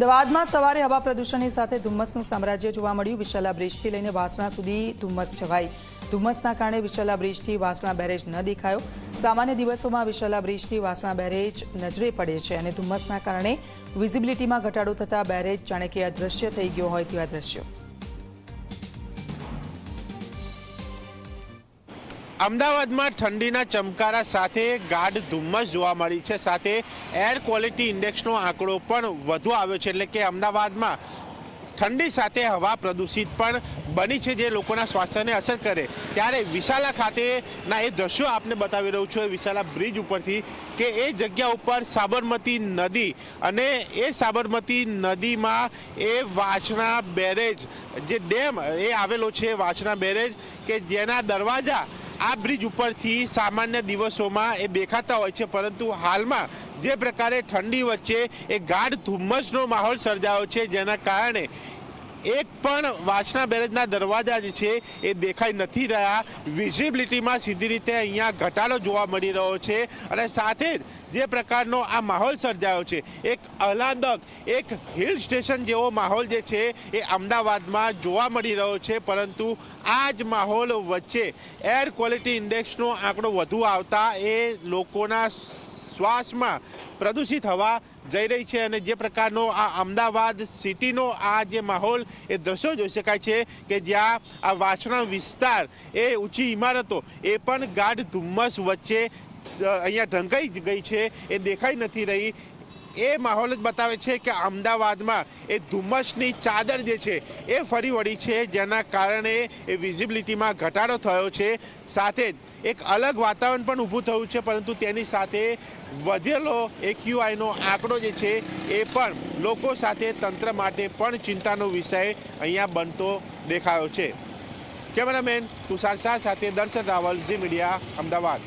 અમદાવાદમાં સવારે હવા પ્રદૂષણની સાથે ધુમ્મસનું સામ્રાજ્ય જોવા મળ્યું। વિશાલા બ્રિજથી લઈને વાસણા સુધી ધુમ્મસ છવાઈ। ધુમ્મસના કારણે વિશાલા બ્રિજથી વાસણા બેરેજ ન દેખાયો। સામાન્ય દિવસોમાં વિશાલા બ્રિજથી વાસણા બેરેજ નજરે પડે છે અને ધુમ્મસના કારણે વિઝિબિલિટીમાં ઘટાડો થતા બેરેજ જાણે કે અદૃશ્ય થઈ ગયો હોય તેવા દ્રશ્યો। અમદાવાદમાં ઠંડીના ચમકારા સાથે ગાઢ ધુમ્મસ જોવા મળી છે। સાથે એર ક્વોલિટી ઇન્ડેક્સનો આંકડો પણ વધુ આવ્યો છે, એટલે કે અમદાવાદમાં ઠંડી સાથે હવા પ્રદૂષિત પણ બની છે, જે લોકોના સ્વાસ્થ્યને અસર કરે। ત્યારે વિશાલા ખાતેના એ દ્રશ્યો આપને બતાવી રહ્યું છું, વિશાલા બ્રિજ ઉપરથી, કે એ જગ્યા ઉપર સાબરમતી નદી અને એ સાબરમતી નદીમાં એ વાસણા બેરેજ જે ડેમ એ આવેલો છે, વાસણા બેરેજ કે જેના દરવાજા આ બ્રિજ ઉપરથી સામાન્ય દિવસોમાં એ દેખાતા હોય છે, પરંતુ હાલમાં જે પ્રકારે ઠંડી વચ્ચે એ ગાઢ ધુમ્મસનો માહોલ સર્જાયો છે, જેના કારણે એક પણ વાસણા બેરેજના દરવાજા જે છે એ દેખાઈ નથી રહ્યા। વિઝિબિલિટીમાં સીધી રીતે અહીંયા ઘટાડો જોવા મળી રહ્યો છે અને સાથે જ જે પ્રકારનો આ માહોલ સર્જાયો છે, એક આહલાદક એક હિલ સ્ટેશન જેવો માહોલ જે છે એ અમદાવાદમાં જોવા મળી રહ્યો છે। પરંતુ આ જ માહોલ વચ્ચે એર ક્વોલિટી ઇન્ડેક્સનો આંકડો વધુ આવતા એ લોકોના શ્વાસમાં પ્રદૂષિત હવા જઈ રહી છે અને જે પ્રકારનો આ અમદાવાદ સિટીનો આ જે માહોલ એ દ્રશ્યો જોઈ શકાય છે કે જ્યાં આ વાસણા વિસ્તાર એ ઊંચી ઇમારતો એ પણ ગાઢ ધુમ્મસ વચ્ચે અહીંયા ઢંકાઈ ગઈ છે, એ દેખાઈ નથી રહી। એ માહોલ જ બતાવે છે કે અમદાવાદમાં એ ધુમ્મસની ચાદર જે છે એ ફરી વળી છે, જેના કારણે એ વિઝિબિલિટીમાં ઘટાડો થયો છે। સાથે જ એક અલગ વાતાવરણ પણ ઊભું થયું છે, પરંતુ તેની સાથે વધેલો AQIનો આંકડો જે છે એ પણ લોકો સાથે તંત્ર માટે પણ ચિંતાનો વિષય અહીંયા બનતો દેખાયો છે। કેમેરામેન તુષાર શાહ સાથે દર્શન રાવલ, ઝી મીડિયા, અમદાવાદ।